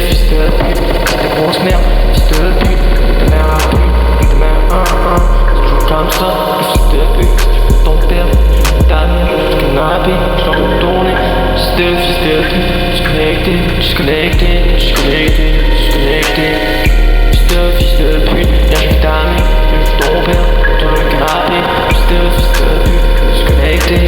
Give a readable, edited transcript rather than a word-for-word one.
fils de pute, des grosses merdes, fils de pute, ta mère a pu, ta mère c'est toujours comme ça, le fils de pute, je veux ton père, je veux ta mère, je veux kidnapper, je dois retourner, fils de pute, disconnecté, fils de pute, viens je veux ta mère, je veux ton père, je dois le kidnapper, fils de pute, disconnecté.